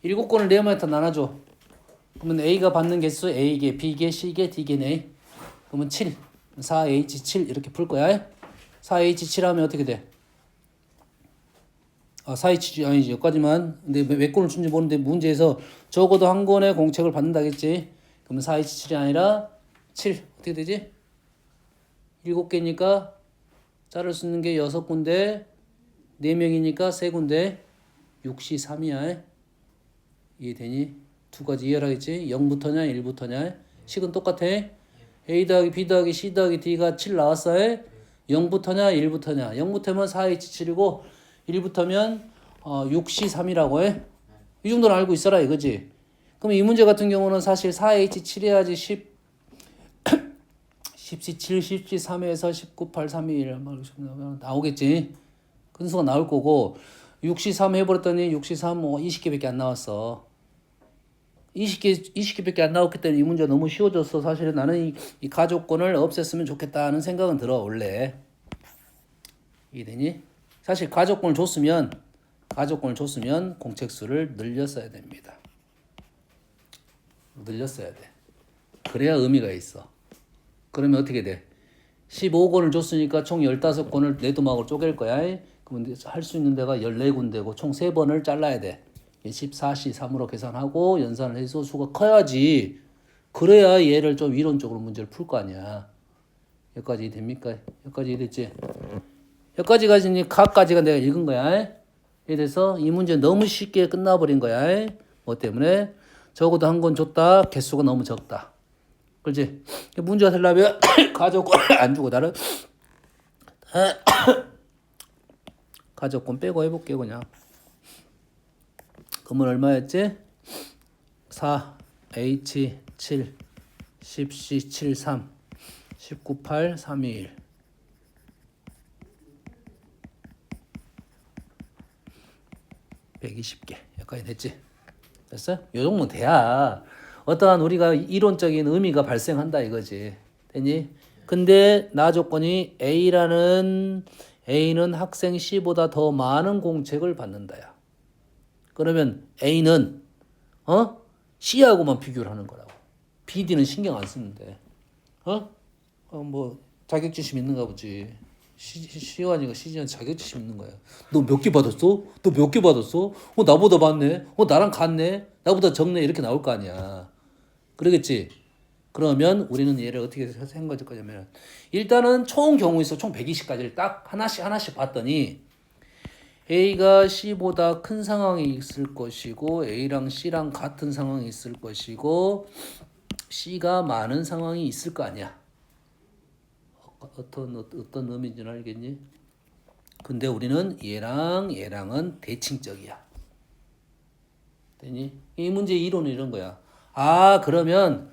7건을 4마리 다 나눠줘. 그러면 A가 받는 개수 A개, B개, C개, D개네. 그러면 7, 4H7 이렇게 풀 거야. 4H7 하면 어떻게 돼? 4H 아니지 여기까지만. 근데 몇 건을 준지 모르는데 문제에서 적어도 한 건의 공책을 받는다겠지. 그러면 4H7이 아니라 7 어떻게 되지? 7개니까 자를 수 있는 게 6군데, 4명이니까 3군데, 6시 3이야. 이해되니? 두 가지 이해하겠지? 0부터냐 1부터냐? 식은 똑같아. A 더하기 B 더하기 C 더하기 D가 7 나왔어. 0부터냐 1부터냐? 0부터면 4H7이고 1부터면 6C 3이라고 해. 이 정도는 알고 있어라 이거지. 그럼 이 문제 같은 경우는 사실 4H7 해야지 10C7, 10C3에서 19, 8, 3, 2, 1 나오겠지. 근수가 나올 거고 6C3 해버렸더니 6C3 20개밖에 안 나왔어. 20개밖에 안 나왔기 때문에 이 문제가 너무 쉬워졌어. 사실은 나는 이 가족권을 없앴으면 좋겠다는 생각은 들어 원래. 이해되니? 사실 가족권을 줬으면 공책수를 늘렸어야 됩니다. 늘렸어야 돼. 그래야 의미가 있어. 그러면 어떻게 돼? 15권을 줬으니까 총 15권을 내도막으로 쪼갤 거야. 그러면 할 수 있는 데가 14군데고 총 3번을 잘라야 돼. 14C 3으로 계산하고 연산을 해서 수가 커야지. 그래야 얘를 좀 이론적으로 문제를 풀 거 아니야. 여기까지 됩니까? 여기까지 됐지? 여기까지가 각까지가 내가 읽은 거야. 이래서 이 문제 너무 쉽게 끝나버린 거야. 뭐 때문에? 적어도 한 권 줬다. 개수가 너무 적다. 그렇지? 문제가 되려면 가족권을 안 주고 나는 가족권 빼고 해볼게 그냥. 그러면 얼마였지? 4H7 10C73 198 321 120개 여기까지 됐지? 됐어? 요 정도는 돼야 어떠한 우리가 이론적인 의미가 발생한다 이거지. 됐니? 근데 나 조건이 A는 학생 C보다 더 많은 공책을 받는다야. 그러면 A는 C하고만 비교를 하는 거라고. B, D는 신경 안 쓰는데. 뭐 자격지심 있는가 보지. 시완이가 C한테 자격지심 있는 거야. 너 몇 개 받았어? 너 몇 개 받았어? 나보다 많네. 나랑 같네. 나보다 적네. 이렇게 나올 거 아니야. 그러겠지? 그러면 우리는 얘를 어떻게 생각할 거냐면 일단은 총 경우 있어. 총 120가지를 딱 하나씩 봤더니 A가 C보다 큰 상황이 있을 것이고 A랑 C랑 같은 상황이 있을 것이고 C가 많은 상황이 있을 거 아니야. 어떤 의미인지는 알겠니? 근데 우리는 얘랑은 대칭적이야. 되니? 이 문제 이론은 이런 거야. 그러면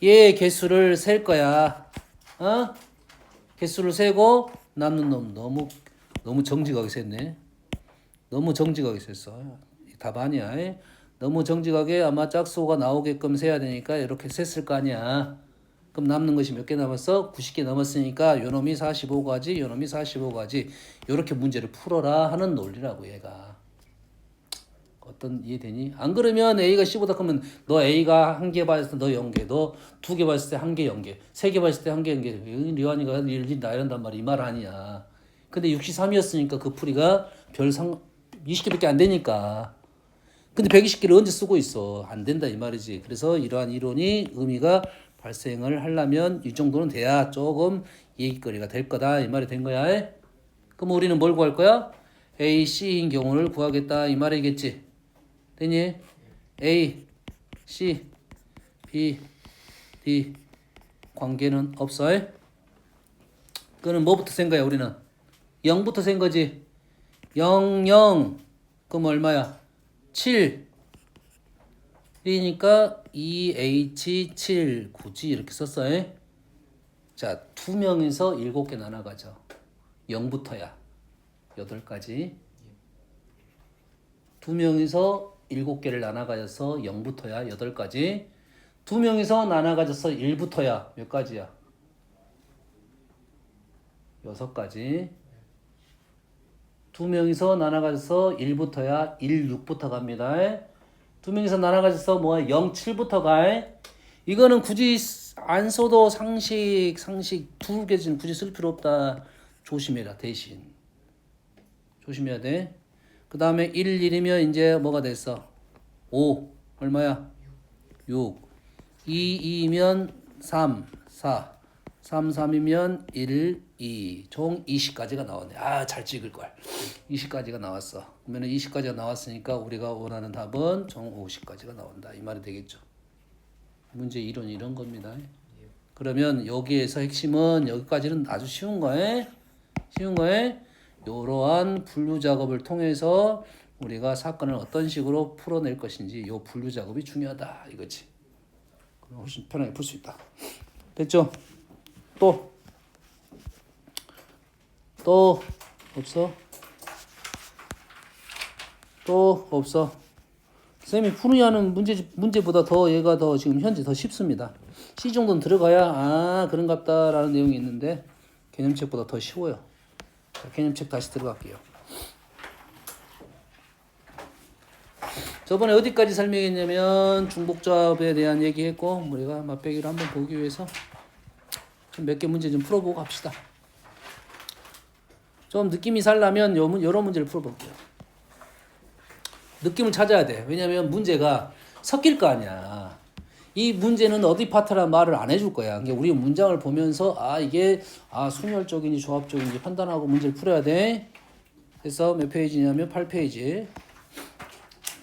얘 개수를 셀 거야. 개수를 세고 남는 놈 너무 정직하게 셌네. 너무 정직하게 셌어. 답 아니야. 너무 정직하게 아마 짝수가 나오게끔 세야 되니까 이렇게 셌을 거 아니야. 그럼 남는 것이 몇 개 남았어? 90개 남았으니까 요놈이 45가지, 요놈이 45가지. 요렇게 문제를 풀어라 하는 논리라고 얘가. 어떤 이해되니? 안 그러면 A가 C보다 크면 너 A가 한 개 받았을 때 너 0개, 너 두 개 받았을 때 한 개 0개, 세 개 받았을 때 한 개 0개. 리완이가 일진다 이런단 말이야. 이 말 아니야. 근데 63이었으니까 그 풀이가 20개밖에 안 되니까. 근데 120개를 언제 쓰고 있어? 안 된다 이 말이지. 그래서 이러한 이론이 의미가 발생을 하려면 이 정도는 돼야 조금 얘기거리가 될 거다 이 말이 된 거야. 그럼 우리는 뭘 구할 거야? A, C인 경우를 구하겠다 이 말이겠지. 되니? A, C, B, D 관계는 없어. 그는 뭐부터 센 거야 우리는? 0부터 센 거지. 0, 0 그럼 얼마야? 7 이니까 2H7 굳이 이렇게 썼어. 자, 2명에서 7개 나눠가죠. 0부터야 8가지. 2명에서 7개를 나눠가져서 0부터야 8가지. 2명에서 나눠가져서 1부터야 몇 가지야? 6가지. 2명이서 나눠가져서 1부터야 1, 6부터 갑니다. 두 명이서 나눠가지고 뭐야 0, 7부터 가. 이거는 굳이 안 써도 상식 두 개는 굳이 쓸 필요 없다. 조심해라 대신. 조심해야 돼. 그 다음에 1, 1이면 이제 뭐가 됐어? 5 얼마야? 6 2, 2면 3, 4 3, 3이면 1, 2 총 20까지가 나오네. 아, 잘 찍을걸. 20까지가 나왔어. 그러면 20까지가 나왔으니까 우리가 원하는 답은 총 50까지가 나온다. 이 말이 되겠죠. 문제 이론 이런 겁니다. 그러면 여기에서 핵심은 여기까지는 아주 쉬운 거에 쉬운 거에 이러한 분류 작업을 통해서 우리가 사건을 어떤 식으로 풀어낼 것인지 이 분류 작업이 중요하다 이거지. 그럼 훨씬 편하게 풀 수 있다. 됐죠? 또 없어? 또 없어? 쌤이 푸느냐는 문제보다 더 얘가 더 지금 현재 더 쉽습니다. C 정도는 들어가야 아 그런갑다라는 내용이 있는데 개념책보다 더 쉬워요. 자, 개념책 다시 들어갈게요. 저번에 어디까지 설명했냐면 중복조합에 대한 얘기했고 우리가 맛배기를 한번 보기 위해서 몇 개 문제 좀 풀어보고 갑시다. 좀 느낌이 살려면 여러 문제를 풀어볼게요. 느낌을 찾아야 돼. 왜냐면 문제가 섞일 거 아니야. 이 문제는 어디 파트라는 말을 안 해줄 거야. 그러니까 우리 문장을 보면서 이게 순혈적인지 조합적인지 판단하고 문제를 풀어야 돼. 그래서 몇 페이지냐면 8페이지.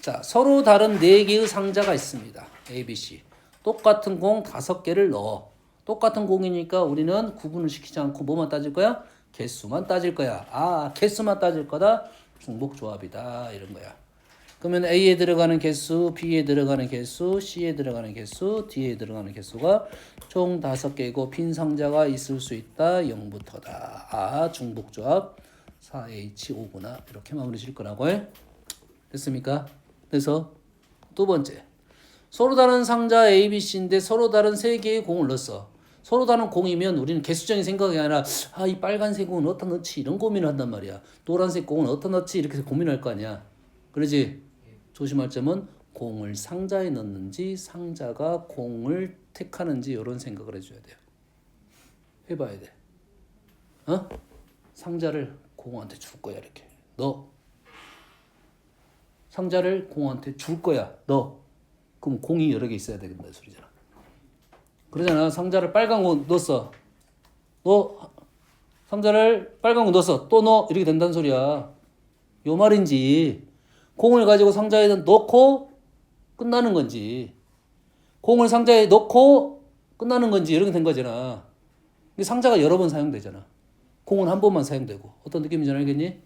자, 서로 다른 4개의 상자가 있습니다. A, B, C. 똑같은 공 5개를 넣어. 똑같은 공이니까 우리는 구분을 시키지 않고 뭐만 따질 거야? 개수만 따질 거야. 개수만 따질 거다. 중복조합이다. 이런 거야. 그러면 A에 들어가는 개수, B에 들어가는 개수, C에 들어가는 개수, D에 들어가는 개수가 총 5개고 빈 상자가 있을 수 있다. 0부터다. 중복조합 4H5구나. 이렇게 마무리 질 거라고 해. 됐습니까? 그래서 두 번째. 서로 다른 상자 A, B, C인데 서로 다른 3개의 공을 넣었어. 서로 다른 공이면 우리는 개수적인 생각이 아니라 이 빨간색 공은 어디다 넣지? 이런 고민을 한단 말이야. 노란색 공은 어디다 넣지? 이렇게 고민할 거 아니야. 그러지? 조심할 점은 공을 상자에 넣는지 상자가 공을 택하는지 이런 생각을 해줘야 돼요. 해봐야 돼. 상자를 공한테 줄 거야 이렇게. 너 상자를 공한테 줄 거야. 너 그럼 공이 여러 개 있어야 되겠다 소리잖아. 그러잖아. 상자를 빨간 공 넣었어. 너 상자를 빨간 공 넣었어. 또 넣어. 이렇게 된다는 소리야. 요 말인지 공을 가지고 상자에 넣고 끝나는 건지 공을 상자에 넣고 끝나는 건지 이렇게 된 거잖아. 상자가 여러 번 사용되잖아. 공은 한 번만 사용되고. 어떤 느낌인지 알겠니?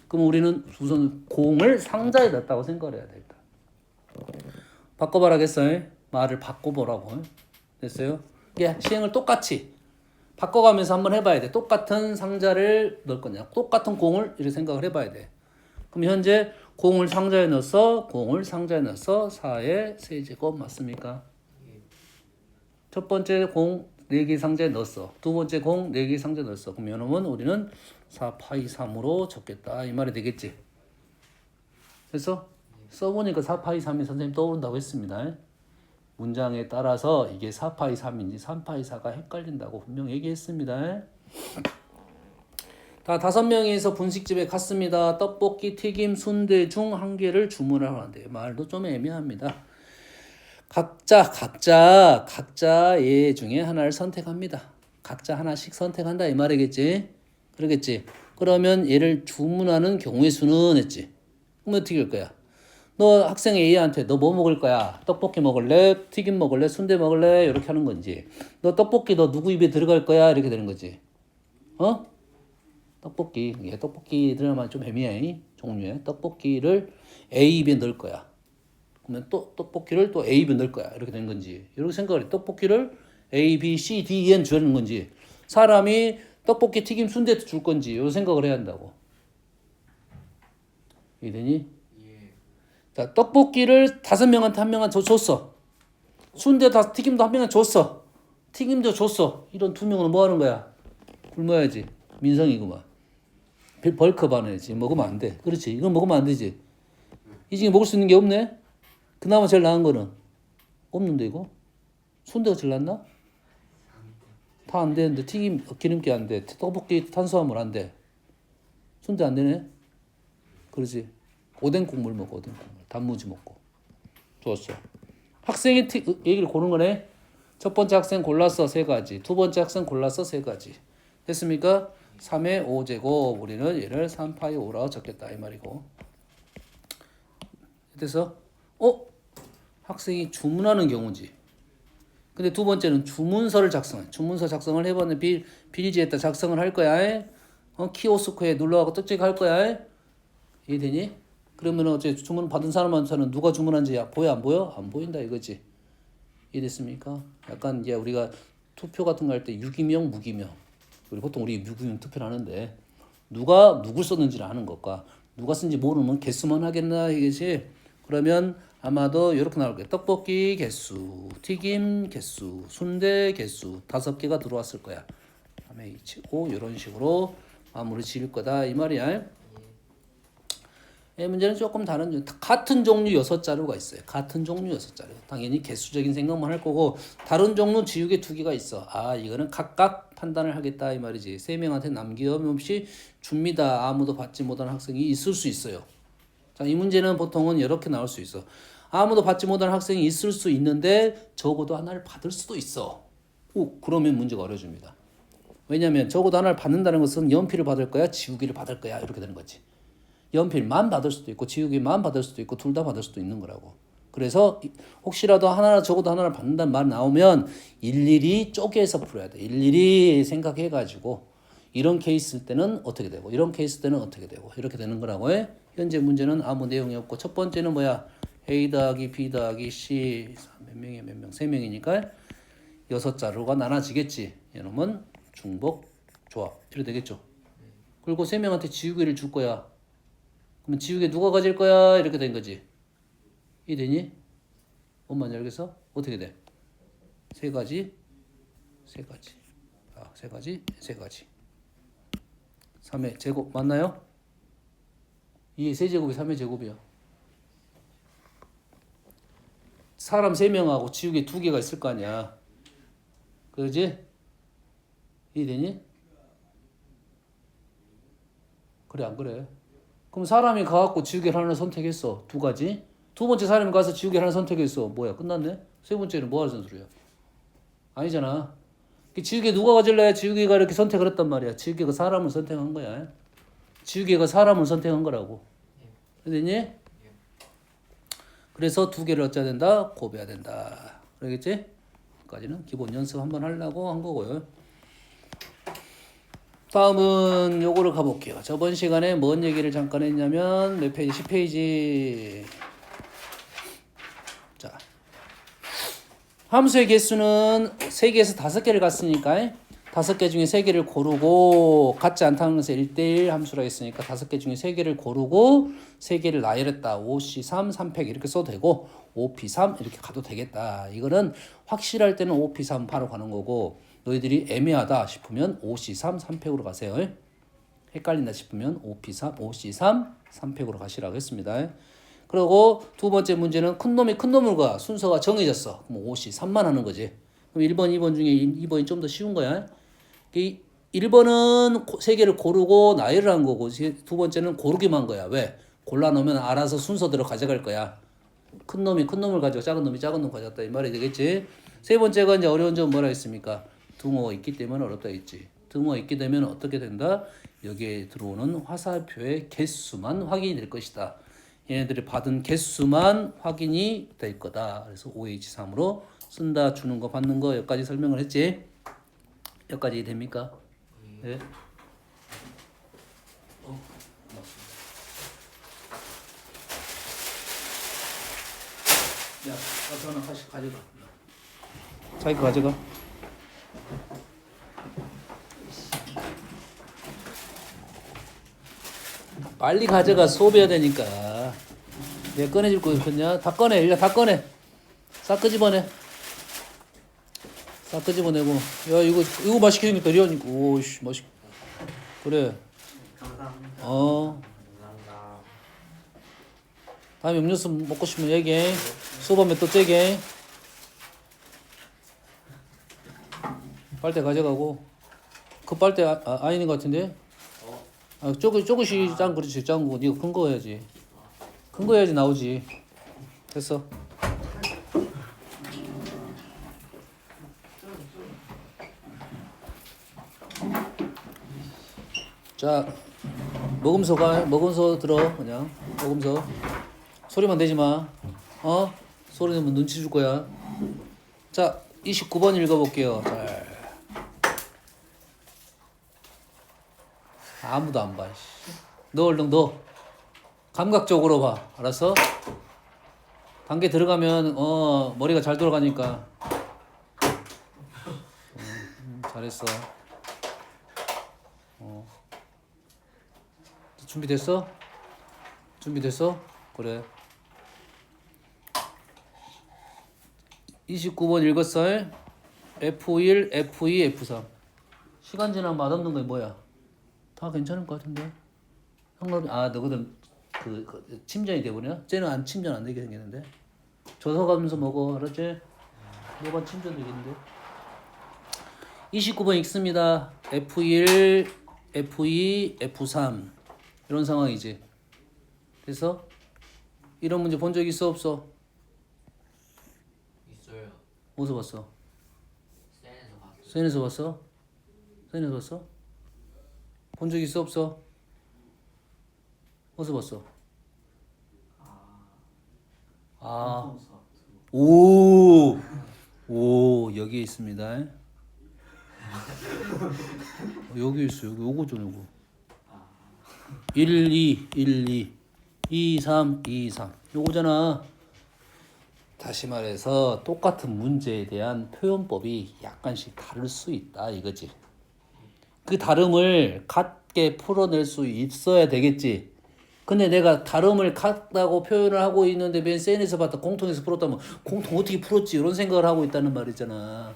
그럼 우리는 우선 공을 상자에 넣었다고 생각을 해야 되겠다. 바꿔봐라겠어. 말을 바꿔보라고. 됐어요? 이게 시행을 똑같이 바꿔가면서 한번 해봐야 돼. 똑같은 상자를 넣을 거냐. 똑같은 공을 이렇게 생각을 해봐야 돼. 그럼 현재 공을 상자에 넣어서 4의 세제곱 맞습니까? 첫 번째 공 4개 상자에 넣었어. 두 번째 공 4개 상자에 넣었어. 그럼 요놈은 우리는 4파이 3으로 적겠다. 이 말이 되겠지. 그래서 써보니까 4파이 3이 선생님 떠오른다고 했습니다. 문장에 따라서 이게 4파이 3인지 3파이 4가 헷갈린다고 분명 얘기했습니다. 다 5명이서 분식집에 갔습니다. 떡볶이, 튀김, 순대 중 한 개를 주문을 하는데 말도 좀 애매합니다. 각자의 중에 하나를 선택합니다. 각자 하나씩 선택한다 이 말이겠지. 그러겠지. 그러면 얘를 주문하는 경우의 수는 했지. 그럼 어떻게 할 거야? 너 학생 A한테 너 뭐 먹을 거야? 떡볶이 먹을래? 튀김 먹을래? 순대 먹을래? 이렇게 하는 건지. 너 떡볶이 너 누구 입에 들어갈 거야? 이렇게 되는 거지. 떡볶이. 떡볶이 들어가면 좀 애매해. 종류에. 떡볶이를 A 입에 넣을 거야. 그러면 또 떡볶이를 또 A 입에 넣을 거야. 이렇게 되는 건지. 이렇게 생각을 해. 떡볶이를 A, B, C, D, E는 주는 건지. 사람이 떡볶이, 튀김, 순대 줄 건지. 이런 생각을 해야 한다고. 이해되니? 자, 떡볶이를 5명한테 1명한테 줬어. 순대 튀김도 1명한테 줬어. 튀김도 줬어. 이런 2명은 뭐 하는 거야? 굶어야지. 민성이구만. 벌크 반해야지. 먹으면 안 돼. 그렇지. 이건 먹으면 안 되지. 이 중에 먹을 수 있는 게 없네? 그나마 제일 나은 거는 없는데 이거? 순대가 제일 낫나? 다 안 되는데 튀김 기름기 안 돼. 떡볶이 탄수화물 안 돼. 순대 안 되네. 그러지. 오뎅 국물 먹고 오뎅 국물. 단무지 먹고. 좋았어. 학생이 얘기를 고른 거네. 첫 번째 학생 골랐어 3가지. 두 번째 학생 골랐어 3가지. 됐습니까? 3의 5제곱 우리는 얘를 3파이 5라고 적겠다 이 말이고. 그래서 학생이 주문하는 경우지. 근데 두 번째는 주문서를 작성해. 주문서 작성을 해봤는데 비리지에다 작성을 할 거야. 키오스크에 눌러가고 떡찍 할 거야. 이해되니? 그러면 어째 주문 받은 사람한테는 누가 주문한지 보여 안 보여? 안 보인다 이거지. 이해됐습니까? 약간 이제 우리가 투표 같은 거 할 때 유기명, 무기명. 그리고 보통 우리 무기명 투표를 하는데 누가 누굴 썼는지를 아는 것과 누가 쓴지 모르면 개수만 하겠나 이게지. 그러면 아마도 이렇게 나올 거예요. 떡볶이 개수, 튀김 개수, 순대 개수 5개가 들어왔을 거야. 다음에 치고 이런 식으로 마무리 지을 거다 이 말이야. 이 문제는 조금 다른 같은 종류 6자료가 있어요. 같은 종류 6자료. 당연히 개수적인 생각만 할 거고 다른 종류 지우개 2개가 있어. 이거는 각각 판단을 하겠다 이 말이지. 3명한테 남김없이 줍니다. 아무도 받지 못한 학생이 있을 수 있어요. 자, 이 문제는 보통은 이렇게 나올 수 있어. 아무도 받지 못한 학생이 있을 수 있는데 적어도 하나를 받을 수도 있어. 그러면 문제가 어려집니다. 왜냐하면 적어도 하나를 받는다는 것은 연필을 받을 거야, 지우개를 받을 거야 이렇게 되는 거지. 연필만 받을 수도 있고 지우개만 받을 수도 있고 둘 다 받을 수도 있는 거라고. 그래서 혹시라도 하나 적어도 하나를 받는다는 말 나오면 일일이 쪼개서 풀어야 돼. 일일이 생각해가지고 이런 케이스 때는 어떻게 되고 이런 케이스 때는 어떻게 되고 이렇게 되는 거라고 해. 현재 문제는 아무 내용이 없고 첫 번째는 뭐야? A 더하기 B 더하기 C 몇 명이야 몇 명? 3명이니까 6자루가 나눠지겠지. 이놈은 중복 조합 이렇게 되겠죠. 그리고 3명한테 지우개를 줄 거야. 그러면 지우개 누가 가질 거야? 이렇게 된 거지. 이해되니? 뭔 말인지 알겠어? 어떻게 돼? 3가지 3가지 3가지 3의 제곱 맞나요? 2의 세제곱이 3의 제곱이야. 사람 3명하고 지우개 2개가 있을 거 아니야. 그러지? 이해되니? 그래 안 그래? 그럼 사람이 가갖고 지우개를 하나 선택했어. 2가지. 두 번째 사람이 가서 지우개를 하나 선택했어. 뭐야 끝났네? 세 번째는 뭐 하는 소리야? 아니잖아. 지우개 누가 가질래? 지우개가 이렇게 선택을 했단 말이야. 지우개가 사람을 선택한 거야. 지우개가 사람을 선택한 거라고. 됐니? 그래서 2개를 어쩌야 된다? 곱해야 된다. 그러겠지? 여기까지는 기본 연습 한번 하려고 한 거고요. 다음은 요거를 가볼게요. 저번 시간에 뭔 얘기를 잠깐 했냐면 몇 페이지? 10페이지. 자, 함수의 개수는 3개에서 5개를 갖으니까 5개 중에 3개를 고르고 같지 않다는 것에 1대1 함수라 했으니까 5개 중에 3개를 고르고 3개를 나열했다. 5C3, 3팩 이렇게 써도 되고 5P3 이렇게 가도 되겠다. 이거는 확실할 때는 5P3 바로 가는 거고 너희들이 애매하다 싶으면 5C3, 3팩으로 가세요. 헷갈린다 싶으면 5P3, 5C3, 3팩으로 가시라고 했습니다. 그리고 두 번째 문제는 큰 놈이 큰 놈을가 순서가 정해졌어. 그럼 5C3만 하는 거지. 그럼 1번, 2번 중에 2번이 좀 더 쉬운 거야. 1번은 3개를 고르고 나열을 한 거고 두 번째는 고르기만 한 거야. 왜? 골라놓으면 알아서 순서대로 가져갈 거야. 큰 놈이 큰 놈을 가지고 작은 놈이 작은 놈 가져갔다 이 말이 되겠지. 세 번째가 이제 어려운 점은 뭐라 했습니까? 등호가 있기 때문에 어렵다 했지. 등호가 있게 되면 어떻게 된다? 여기에 들어오는 화살표의 개수만 확인이 될 것이다. 얘네들이 받은 개수만 확인이 될 거다. 그래서 OH3으로 쓴다, 주는 거, 받는 거 여기까지 설명을 했지. 여기까지 됩니까? 네. 야, 가서 하나 가져가. 자기가 가져가. 빨리 가져가. 수업해야 되니까. 내가 꺼내줄 거 있겠냐? 다 꺼내. 일단 다 꺼내. 싹 끄집어내. 싹 끄집어내고. 야, 이거 맛있게 생겼다. 리언. 오씨, 맛있. 그래. 감사합니다. 어. 감사합니다. 다음에 음료수 먹고 싶으면 얘기해. 수업하면 또 째게. 빨대 가져가고. 그 빨대 아닌 것 같은데? 조금씩 짠 그렇지. 짠 거. 니가 큰 거 해야지. 큰 거 해야지 나오지. 됐어. 자, 먹음소 들어. 그냥 먹음소. 소리만 내지 마. 소리 내면 눈치 줄 거야. 자, 29번 읽어볼게요. 잘. 아무도 안 봐. 너 얼른 너. 감각적으로 봐. 알았어? 단계 들어가면 머리가 잘 돌아가니까. 잘했어. 준비됐어? 준비됐어? 그래. 29번 읽었어? F1, F2, F3. 시간 지나면 맛없는 거 뭐야? 다 괜찮을 것 같은데? 너거든 침전이 돼버려? 쟤는 침전 안 되게 생겼는데? 조서 가면서 먹어. 알았지? 너가 침전 되겠는데? 29번 읽습니다. F1, F2, F3. 이런 상황이지. 됐어? 이런 문제 본 적 있어 없어? 있어요. 어디서 봤어? 센에서 봤어요. 센에서 봤어? 센에서 봤어? 본 적 있어 없어? 어디서 봤어? 오, 여기에 있습니다. 여기 있어. 여기 요거죠, 요거. 1, 2, 1, 2, 2, 3, 2, 3. 요거잖아. 다시 말해서 똑같은 문제에 대한 표현법이 약간씩 다를 수 있다 이거지. 그 다름을 같게 풀어낼 수 있어야 되겠지. 근데 내가 다름을 같다고 표현을 하고 있는데 맨 센에서 봤다 공통에서 풀었다면 공통 어떻게 풀었지 이런 생각을 하고 있다는 말이잖아.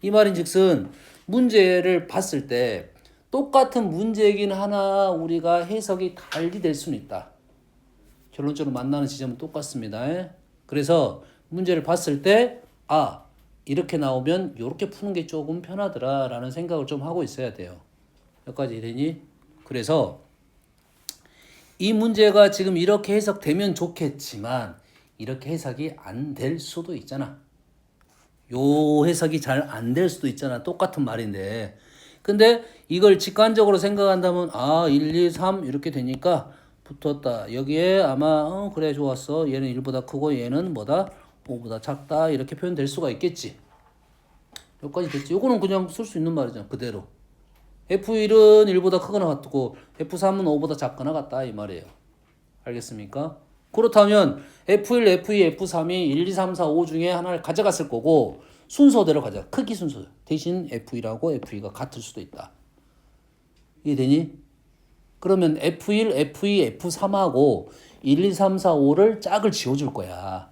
이 말인즉슨 문제를 봤을 때 똑같은 문제이긴 하나 우리가 해석이 달리 될 수는 있다. 결론적으로 만나는 지점은 똑같습니다. 그래서 문제를 봤을 때 이렇게 나오면 이렇게 푸는 게 조금 편하더라 라는 생각을 좀 하고 있어야 돼요. 여기까지 되니? 그래서 이 문제가 지금 이렇게 해석되면 좋겠지만 이렇게 해석이 안 될 수도 있잖아. 요 해석이 잘 안 될 수도 있잖아. 똑같은 말인데. 근데 이걸 직관적으로 생각한다면 1, 2, 3 이렇게 되니까 붙었다. 여기에 아마 그래 좋았어. 얘는 1보다 크고 얘는 뭐다? 5보다 작다. 이렇게 표현될 수가 있겠지. 여기까지 됐지. 요거는 그냥 쓸 수 있는 말이잖아. 그대로. F1은 1보다 크거나 같고 F3은 5보다 작거나 같다 이 말이에요. 알겠습니까? 그렇다면 F1, F2, F3이 1, 2, 3, 4, 5 중에 하나를 가져갔을 거고 순서대로 가져가. 크기 순서. 대신 F1하고 F2가 같을 수도 있다. 이해되니? 그러면 F1, F2, F3하고 1, 2, 3, 4, 5를 짝을 지워줄 거야.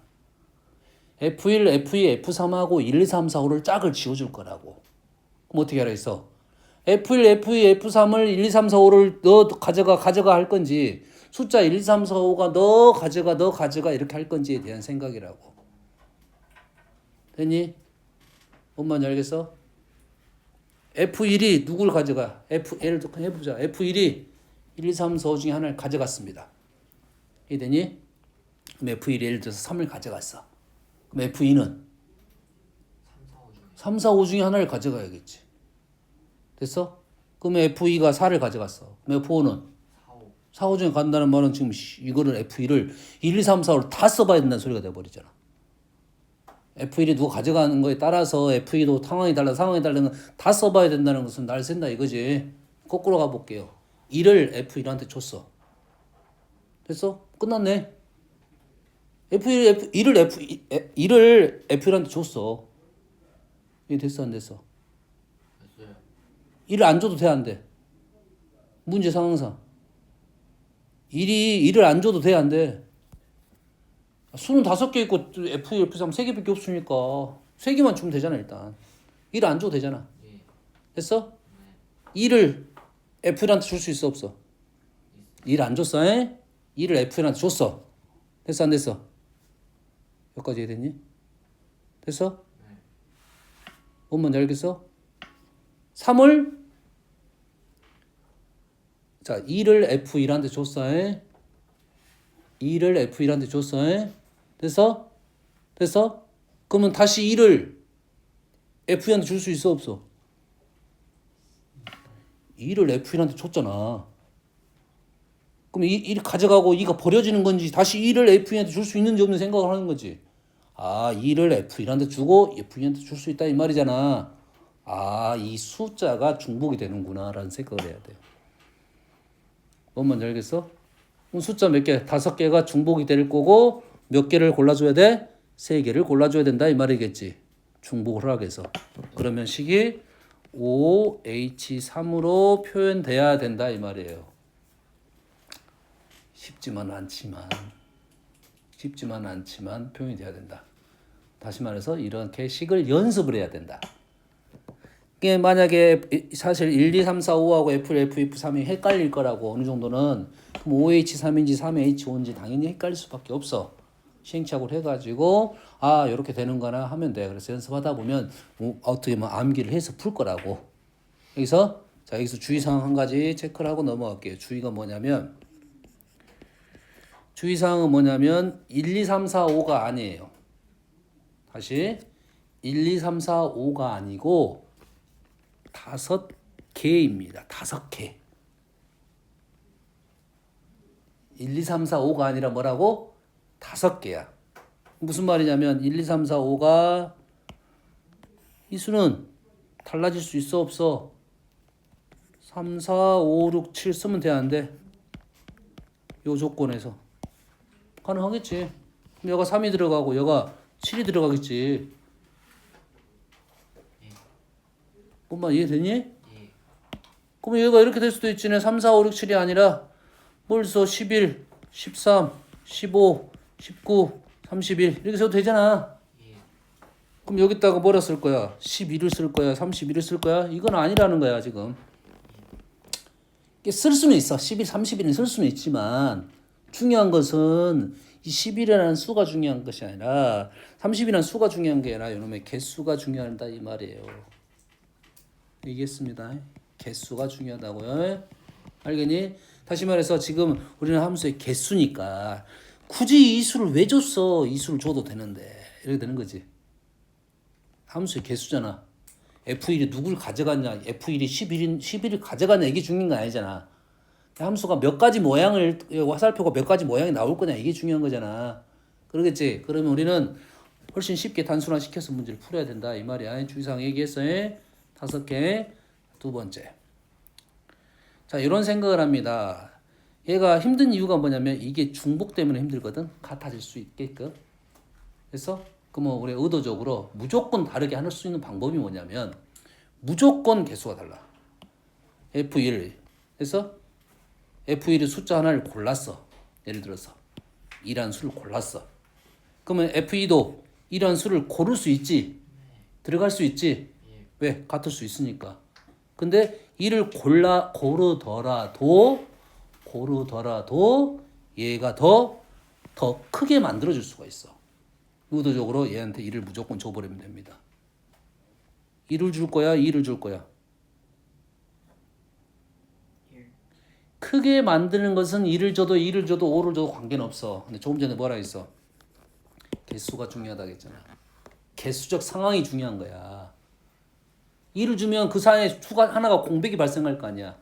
F1, F2, F3하고 1, 2, 3, 4, 5를 짝을 지워줄 거라고. 그럼 어떻게 하라 했어? F1, F2, F3을 1, 2, 3, 4, 5를 너 가져가 할 건지 숫자 1, 2, 3, 4, 5가 너 가져가 이렇게 할 건지에 대한 생각이라고. 됐니? 뭔 말인지 알겠어? F1이 누굴 가져가? 예를 들어 해보자. F1이 1, 2, 3, 4, 5 중에 하나를 가져갔습니다. 이해되니? 그럼 F1이 예를 들어서 3을 가져갔어. 그럼 F2는 3, 4, 5 중에 하나를 가져가야겠지. 됐어? 그러면 F2가 4를 가져갔어. 그럼 F5는 4, 5 중에 간다는 말은 지금 이거를 F2를 1, 2, 3, 4를 다 써봐야 된다는 소리가 돼버리잖아. F1이 누가 가져가는 거에 따라서 F2도 상황이 다르면 다 써봐야 된다는 것은 날 샌다 이거지. 거꾸로 가볼게요. 1을 F1한테 줬어. 됐어? 끝났네. F1을 F1한테 줬어. 이게 됐어 안 됐어? 됐어요. 1을 안 줘도 돼 안 돼? 문제 상황상 1을 안 줘도 돼 안 돼? 수는 5개 있고 F2, F3 3개밖에 없으니까 3개만 주면 되잖아 일단. 1을 안 줘도 되잖아. 예. 됐어? 1을 F1한테 줄 수 있어 없어? 1 안 줬어? 1을 F1한테 줬어. 됐어 안 됐어? 여기까지 이해됐니? 됐어? 뭔 말인지 알겠어? 3을 자 2를 F1한테 줬어. 2를 F1한테 줬어. 됐어? 됐어? 그러면 다시 2를 F2한테 줄 수 있어 없어? 2를 F1한테 줬잖아. 그럼 1 가져가고 2가 버려지는 건지 다시 2를 F2한테 줄 수 있는지 없는 생각을 하는 거지. 아 2를 F1한테 주고 F2한테 줄 수 있다 이 말이잖아. 아 이 숫자가 중복이 되는구나 라는 생각을 해야 돼요. 뭔 말인지 알겠어? 그럼 숫자 몇 개? 5개가 중복이 될 거고 몇 개를 골라줘야 돼? 3개를 골라줘야 된다 이 말이겠지. 중복을 하기 위해서. 그러면 식이 OH3으로 표현돼야 된다 이 말이에요. 쉽지만 않지만 표현이 돼야 된다. 다시 말해서 이렇게 식을 연습을 해야 된다. 이게 만약에 사실 1, 2, 3, 4, 5하고 F1, F2, F3이 헷갈릴 거라고 어느 정도는 그럼 OH3인지 3H5인지 당연히 헷갈릴 수밖에 없어. 시행착오를 해가지고 아 이렇게 되는거나 하면 돼. 그래서 연습하다 보면 어떻게 뭐 암기를 해서 풀 거라고. 여기서 주의사항 한 가지 체크를 하고 넘어갈게요. 주의사항은 뭐냐면 1, 2, 3, 4, 5가 아니에요. 다시 1, 2, 3, 4, 5가 아니고 5개입니다. 5개. 1, 2, 3, 4, 5가 아니라 뭐라고? 5개야. 무슨 말이냐면 1, 2, 3, 4, 5가 이 수는 달라질 수 있어 없어? 3, 4, 5, 6, 7 쓰면 돼 안 돼? 요 조건에서 가능하겠지. 그럼 여가 3이 들어가고 여가 7이 들어가겠지. 뭔말 이해되니? 예. 그럼 얘가 이렇게 될 수도 있지. 3, 4, 5, 6, 7이 아니라 벌써 11, 13, 15, 19, 31 이렇게 써도 되잖아. 예. 그럼 여기다가 뭐라 쓸 거야? 11을 쓸 거야? 31을 쓸 거야? 이건 아니라는 거야 지금. 이게 쓸 수는 있어. 11, 31은 쓸 수는 있지만 중요한 것은 이 11이라는 수가 중요한 것이 아니라 30이라는 수가 중요한 게 아니라 이놈의 개수가 중요하다 이 말이에요. 얘기했습니다. 개수가 중요하다고요. 알겠니? 다시 말해서 지금 우리는 함수의 개수니까 굳이 이 수를 왜 줬어? 이 수를 줘도 되는데 이렇게 되는 거지. 함수의 개수잖아. F1이 누굴 가져갔냐? F1이 11을 가져갔냐? 이게 중요한 거 아니잖아. 함수가 몇 가지 모양을 화살표가 몇 가지 모양이 나올 거냐? 이게 중요한 거잖아. 그러겠지? 그러면 우리는 훨씬 쉽게 단순화시켜서 문제를 풀어야 된다 이 말이야. 주의사항 얘기했어. 5개. 두 번째. 자, 이런 생각을 합니다. 얘가 힘든 이유가 뭐냐면 이게 중복 때문에 힘들거든. 같아질 수 있게끔. 그래서 그러면 우리 의도적으로 무조건 다르게 할 수 있는 방법이 뭐냐면 무조건 개수가 달라. F1. 그래서 F1의 숫자 하나를 골랐어. 예를 들어서 2라는 수를 골랐어. 그러면 F2도 2라는 수를 고를 수 있지. 들어갈 수 있지. 왜? 같을 수 있으니까. 근데 2를 고르더라도 얘가 더 크게 만들어줄 수가 있어. 의도적으로 얘한테 2를 무조건 줘버리면 됩니다. 1을 줄 거야? 2를 줄 거야? 크게 만드는 것은 1을 줘도 2를 줘도 5를 줘도 관계는 없어. 근데 조금 전에 뭐라 했어? 개수가 중요하다고 했잖아. 개수적 상황이 중요한 거야. 2를 주면 그 사이에 수가 하나가 공백이 발생할 거 아니야.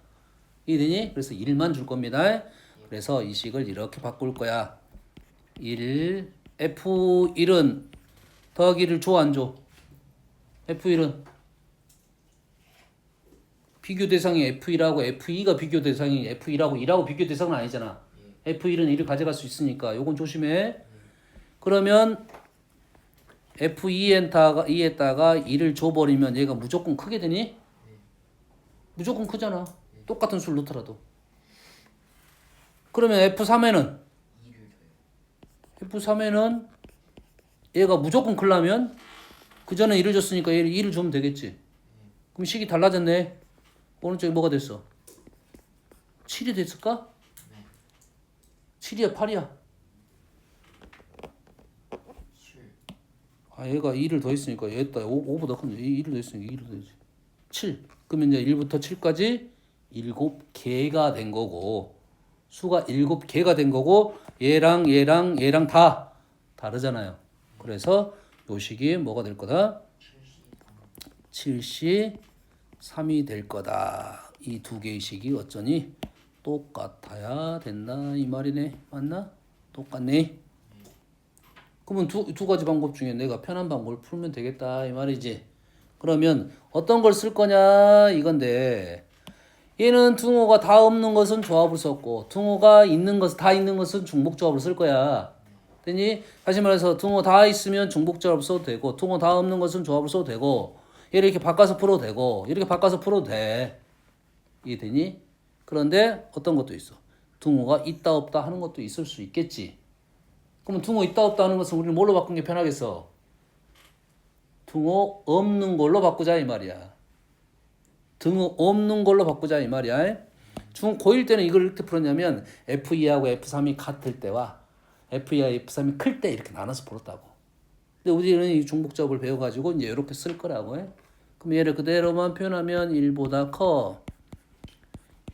이해되니? 그래서 1만 줄 겁니다. 그래서 이 식을 이렇게 바꿀 거야. 1, F1은 더하기를 줘, 안 줘? F1은 비교 대상이 F1하고 F2가 비교 대상이 F1하고 2하고 비교 대상은 아니잖아. F1은 1을 가져갈 수 있으니까 요건 조심해. 그러면 F2에다가 2를 줘버리면 얘가 무조건 크게 되니? 무조건 크잖아. 똑같은 수를 넣더라도. 그러면 F3에는? F3에는 얘가 무조건 크려면 그 전에 1을 줬으니까 얘를 2를 주면 되겠지. 그럼 식이 달라졌네. 오른쪽에 뭐가 됐어? 7이 됐을까? 7이야 8이야? 아 얘가 2를 더했으니까 얘다 5보다 큰데 2를 더했으니까 2를 더해야지 7. 그러면 이제 1부터 7까지 7개가 된 거고 수가 7개가 된 거고 얘랑 다 다르잖아요. 그래서 요 식이 뭐가 될 거다? 7C3이 될 거다. 이 두 개의 식이 어쩌니 똑같아야 된다 이 말이네. 맞나? 똑같네. 그러면 두 가지 방법 중에 내가 편한 방법을 풀면 되겠다 이 말이지. 그러면 어떤 걸 쓸 거냐 이건데 얘는 둥호가 다 없는 것은 조합을 썼고 둥호가 있는 것 다 있는 것은 중복조합을 쓸 거야. 되니? 다시 말해서 둥호 다 있으면 중복조합을 써도 되고 둥호 다 없는 것은 조합을 써도 되고 얘를 이렇게 바꿔서 풀어도 되고 이렇게 바꿔서 풀어도 돼. 이해되니? 그런데 어떤 것도 있어. 둥호가 있다 없다 하는 것도 있을 수 있겠지. 그러면 둥호 있다 없다 하는 것은 우리는 뭘로 바꾼 게 편하겠어? 둥호 없는 걸로 바꾸자 이 말이야. 둥호 없는 걸로 바꾸자 이 말이야. 고1 때는 이걸 이렇게 풀었냐면 F2하고 F3이 같을 때와 F2하고 F3이 클 때 이렇게 나눠서 풀었다고. 근데 우리는 이 중복조합을 배워가지고 이제 이렇게 쓸 거라고 해. 그럼 얘를 그대로만 표현하면 1보다 커.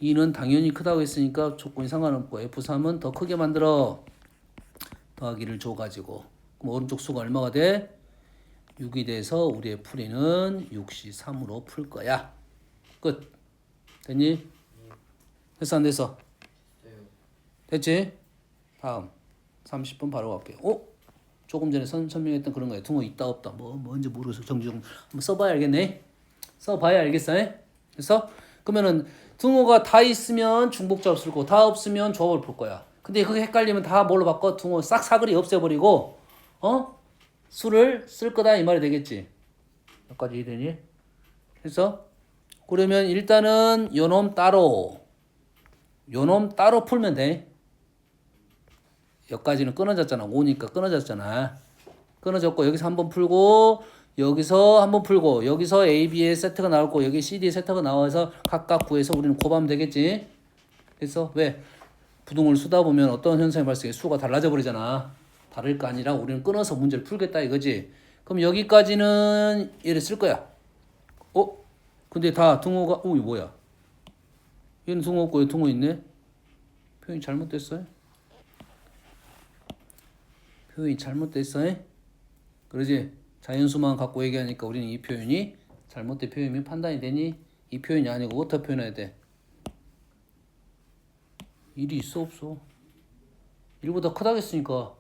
2는 당연히 크다고 했으니까 조건이 상관없고 F3은 더 크게 만들어. 더하기를 줘가지고 그럼 오른쪽 수가 얼마가 돼? 6이 돼서 우리의 풀이는 6C3으로 풀 거야. 끝. 됐니? 됐어 안 됐어? 됐지? 다음 30분 바로 갈게요. 조금 전에 설명했던 그런 거예요. 둥어 있다 없다 뭔지 모르겠어. 정지 좀 한번 써봐야 알겠네. 써봐야 알겠어. 그래서 그러면은 둥어가 다 있으면 중복조합 쓸 거고 다 없으면 조합을 풀 거야. 근데 그게 헷갈리면 다 뭘로 바꿔? 둥어 싹 사그리 없애버리고 수를 쓸 거다 이 말이 되겠지. 여기까지 이해되니? 그래서 그러면 일단은 요놈 따로 풀면 돼. 여기까지는 끊어졌잖아. 5니까 끊어졌잖아. 끊어졌고 여기서 한번 풀고 여기서 한번 풀고 여기서 A, B의 세트가 나오고 여기 C, D의 세트가 나와서 각각 구해서 우리는 곱하면 되겠지. 그래서 왜? 부등호를 쓰다 보면 어떤 현상이 발생해? 수가 달라져 버리잖아. 다를 거 아니라 우리는 끊어서 문제를 풀겠다 이거지. 그럼 여기까지는 얘를 쓸 거야. 근데 다 등호가 이거 뭐야? 얘는 등호 없고 얘 등호 있네. 표현이 잘못됐어요. 표현이 잘못됐어요. 그러지? 자연수만 갖고 얘기하니까 우리는 이 표현이 잘못된 표현이면 판단이 되니? 이 표현이 아니고 어떻게 표현해야 돼? 일이 있어 없어? 1보다 크다겠으니까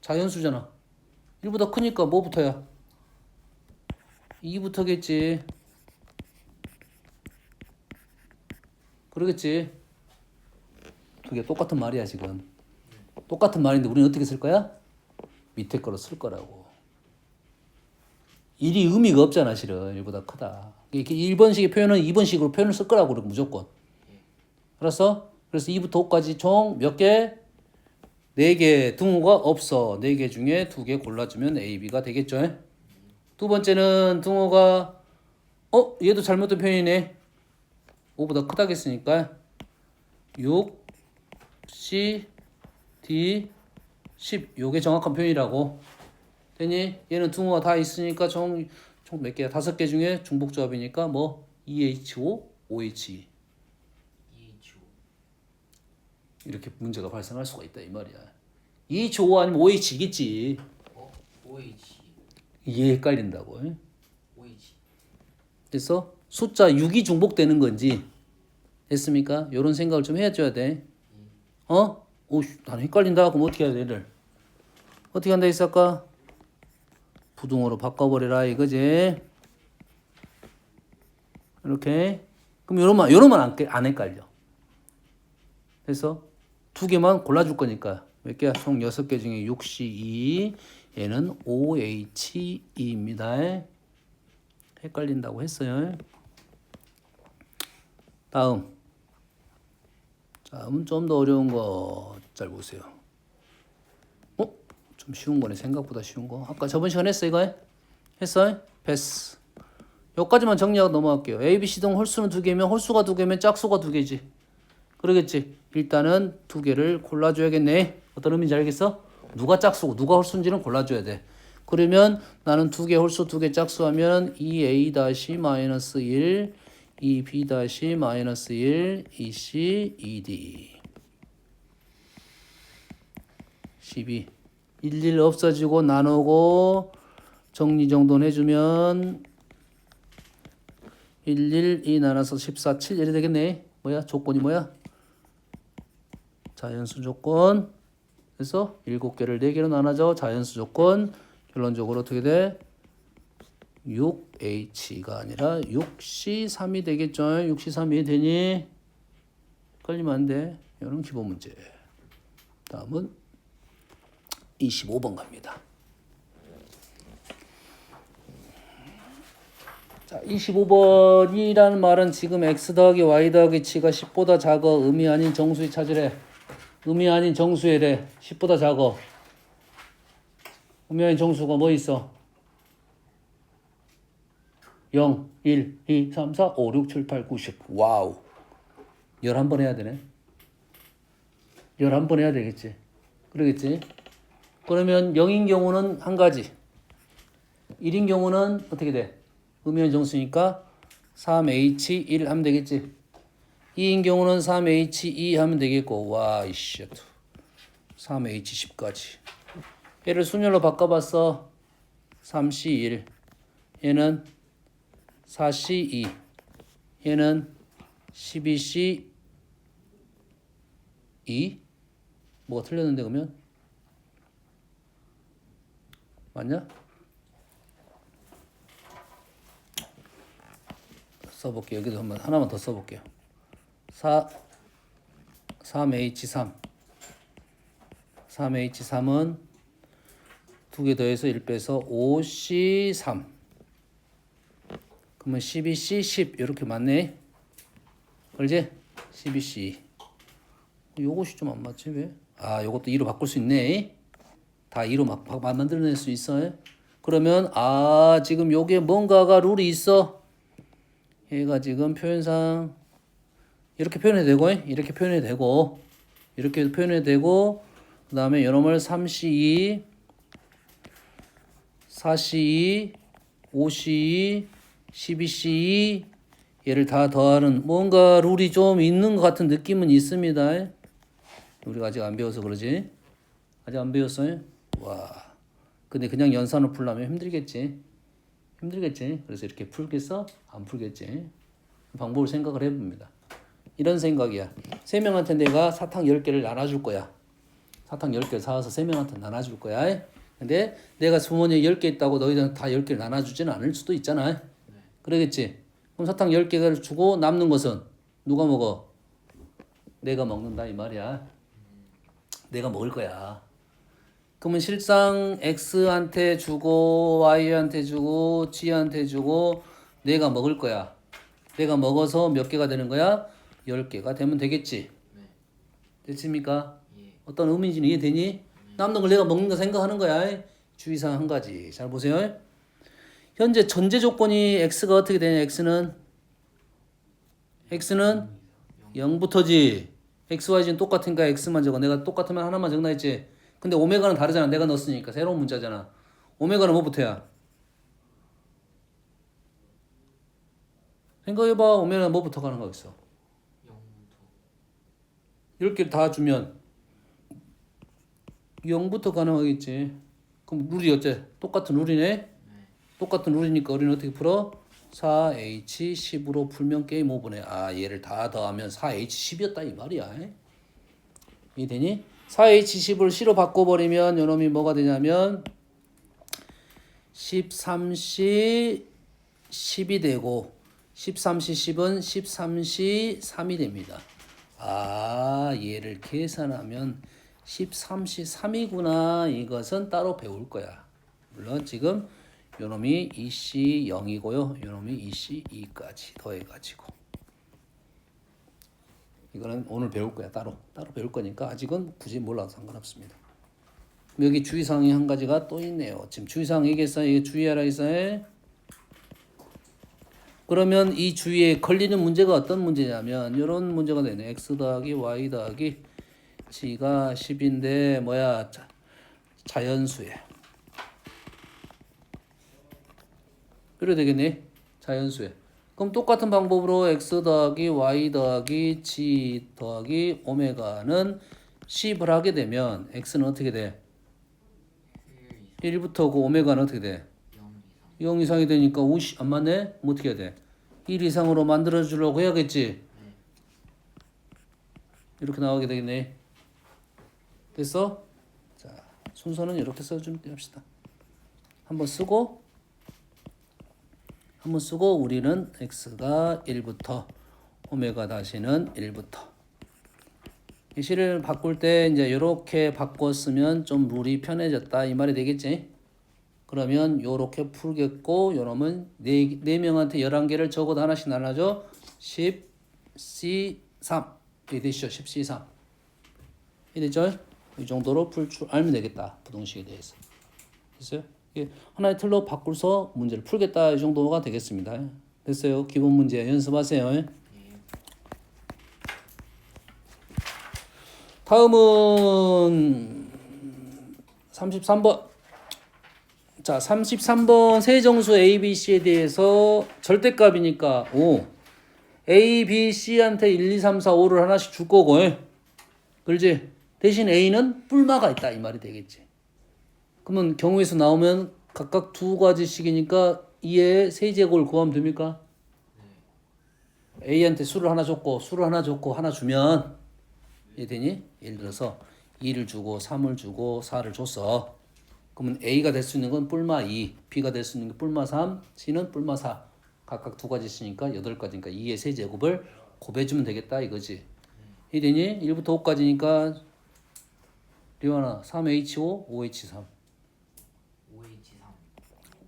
자연수잖아. 1보다 크니까 뭐부터야? 2부터겠지. 그러겠지. 두 개 똑같은 말이야 지금. 똑같은 말인데 우리는 어떻게 쓸 거야? 밑에 거로 쓸 거라고. 1이 의미가 없잖아 실은. 1보다 크다. 이렇게 1번식의 표현은 2번식으로 표현을 쓸 거라고 그래 무조건. 알았어? 그래서 2부터 5까지 총 몇 개? 4개. 등호가 없어. 4개 중에 2개 골라주면 A, B가 되겠죠. 두 번째는 등호가 얘도 잘못된 표현이네. 5보다 크다겠으니까 6, C, D, 10 요게 정확한 표현이라고. 되니? 얘는 등호가 다 있으니까 총 몇 개야? 5개 중에 중복조합이니까 뭐 EHO, OHE 이렇게 문제가 발생할 수가 있다 이 말이야. EHO 아니면 OH이겠지. OH 이게 헷갈린다고. OH 그래서 숫자 6이 중복되는 건지 됐습니까? 요런 생각을 좀 해줘야 돼. 나는 헷갈린다. 그럼 어떻게 해야 돼? 얘를 어떻게 한다 했어 아까? 부등호로 바꿔버리라 이거지. 이렇게. 그럼 요런만 안 헷갈려. 그래서 2개만 골라줄 거니까 몇 개야? 총 6개 중에 6C2 얘는 OHE입니다. 헷갈린다고 했어요. 다음은 좀 더 어려운 거 잘 보세요. 좀 쉬운 거네. 생각보다 쉬운 거. 아까 저번 시간 했어 이거? 했어? 패스. 여기까지만 정리하고 넘어갈게요. A, B, C 등 홀수는 2개면 홀수가 2개면 짝수가 2개지. 그러겠지. 일단은 2개를 골라줘야겠네. 어떤 의미인지 알겠어? 누가 짝수고 누가 홀수인지는 골라줘야 돼. 그러면 나는 두 개 홀수 두 개 짝수하면 2a--1 2b--1 2c 2d 12 11 없어지고 나누고 정리정돈 해주면 11 2 나눠서 14 7 이래 되겠네. 뭐야 조건이 뭐야? 자연수 조건. 그래서 7개를 4개로 나눠줘. 자연수 조건. 결론적으로 어떻게 돼? 6H가 아니라 6C3이 되겠죠. 6C3이 되니? 걸리면 안 돼. 이런 기본 문제. 다음은 25번 갑니다. 자, 25번이라는 말은 지금 x 더하기 y 더하기 치가 10보다 작아. 의미 아닌 정수의 찾으래. 의미 아닌 정수애래. 10보다 작아. 의미 아닌 정수가 뭐 있어? 0, 1, 2, 3, 4, 5, 6, 7, 8, 9, 10. 와우. 11번 해야 되네. 11번 해야 되겠지. 그러겠지. 그러면 0인 경우는 한 가지. 1인 경우는 어떻게 돼? 의미한 정수니까 3H1 하면 되겠지. 2인 경우는 3H2 하면 되겠고. 와, 이씨. 3H10까지. 얘를 순열로 바꿔봤어. 3C1. 얘는 4C2. 얘는 12C2. 뭐가 틀렸는데 그러면? 맞냐? 써볼게. 여기도 한번 하나만 더 써볼게요. 3H3. 3H3은 두 개 더해서 1 빼서 5C3. 그러면 12C 10 이렇게 맞네. 그렇지? 12C. 요것이 좀 안 맞지 왜? 아, 요것도 2로 바꿀 수 있네. 다 2로 만들어낼 수 있어. 그러면 지금 요게 뭔가가 룰이 있어. 얘가 지금 표현상 이렇게 표현해도 되고 이렇게 표현해도 되고 이렇게 표현해도 되고 그 다음에 요놈을 3C2 4C2 5C2 12C2 얘를 다 더하는 뭔가 룰이 좀 있는 것 같은 느낌은 있습니다. 우리가 아직 안 배워서 그러지. 아직 안 배웠어요? 와. 근데 그냥 연산을 풀려면 힘들겠지. 그래서 이렇게 풀겠어? 안 풀겠지. 방법을 생각을 해봅니다. 이런 생각이야. 3명한테 내가 사탕 10개를 나눠줄 거야. 사탕 10개를 사와서 3명한테 나눠줄 거야. 근데 내가 주머니에 10개 있다고 너희들 다 10개를 나눠주지는 않을 수도 있잖아. 그러겠지? 그럼 사탕 10개를 주고 남는 것은 누가 먹어? 내가 먹는다 이 말이야. 내가 먹을 거야. 그러면 실상 X한테 주고 Y한테 주고 G한테 주고 내가 먹을 거야. 내가 먹어서 몇 개가 되는 거야? 10개가 되면 되겠지. 됐습니까? 어떤 의미인지 이해되니? 남는 걸 내가 먹는 거 생각하는 거야. 주의사항 한 가지. 잘 보세요. 현재 전제 조건이 X가 어떻게 되냐? X는 0부터지. X, Y, Z는 똑같으니까 X만 적어. 내가 똑같으면 하나만 적나 했지. 근데 오메가는 다르잖아. 내가 넣었으니까. 새로운 문자잖아. 오메가는 뭐부터야? 생각해봐. 오메가는 뭐부터 가는 거겠어? 10개를 다 주면 0부터 가능하겠지. 그럼 룰이 어째? 똑같은 룰이네? 똑같은 룰이니까 우리는 어떻게 풀어? 4H10으로 풀면 게임 오버네. 얘를 다 더하면 4H10이었다 이 말이야. 이해되니? 4H10을 C로 바꿔버리면 요놈이 뭐가 되냐면 13C 10이 되고 13C 10은 13C 3이 됩니다. 얘를 계산하면 13C 3이구나. 이것은 따로 배울 거야. 물론 지금 요놈이 2C 0이고요. 요놈이 2C 2까지 더해가지고 이거는 오늘 배울 거야. 따로 배울 거니까 아직은 굳이 몰라도 상관없습니다. 여기 주의사항이 한 가지가 또 있네요. 지금 주의사항 얘기했어요. 이게 주의하라 했어요. 그러면 이 주위에 걸리는 문제가 어떤 문제냐면 이런 문제가 되네. x 더하기 y 더하기 g가 10인데 자연수에 이래야 되겠네. 자연수에. 그럼 똑같은 방법으로 x 더하기 y 더하기 g 더하기 오메가는 10을 하게 되면 x는 어떻게 돼? 1부터 그 오메가는 어떻게 돼? 0 이상이 되니까 50 안 맞네? 그럼 어떻게 해야 돼? 1 이상으로 만들어 주려고 해야겠지? 이렇게 나오게 되겠네. 됐어? 자, 순서는 이렇게 써주면 됩시다. 한번 쓰고 우리는 x가 1부터 오메가 다시는 1부터 이 식을 바꿀 때 이제 이렇게 바꿨으면 좀 룰이 편해졌다 이 말이 되겠지? 그러면 요렇게 풀겠고 요놈은 4명한테 11개를 적어도 하나씩 나눠줘 10C3 이게 되시죠? 10C3 이 됐죠? 이 정도로 풀 줄 알면 되겠다 부동식에 대해서 됐어요? 이게 하나의 틀로 바꿀서 문제를 풀겠다 이 정도가 되겠습니다. 됐어요? 기본 문제 연습하세요. 다음은 33번. 자, 33번 세정수 A, B, C에 대해서 절대값이니까 5. A, B, C한테 1, 2, 3, 4, 5를 하나씩 줄 거고. 그렇지? 대신 A는 뿔마가 있다 이 말이 되겠지. 그러면 경우에서 나오면 각각 2가지씩이니까 2의 세제곱을 구하면 됩니까? A한테 수를 하나 줬고 하나 주면 이해 되니? 예를 들어서 2를 주고 3을 주고 4를 줬어. 그러면 A가 될 수 있는 건 뿔마 2, B가 될 수 있는 게 뿔마 3, C는 뿔마 4. 각각 2가지씩이니까 8가지니까 2의 세제곱을 곱해주면 되겠다 이거지. 이해 되니? 1부터 5까지니까 리완아 3H5, 5H3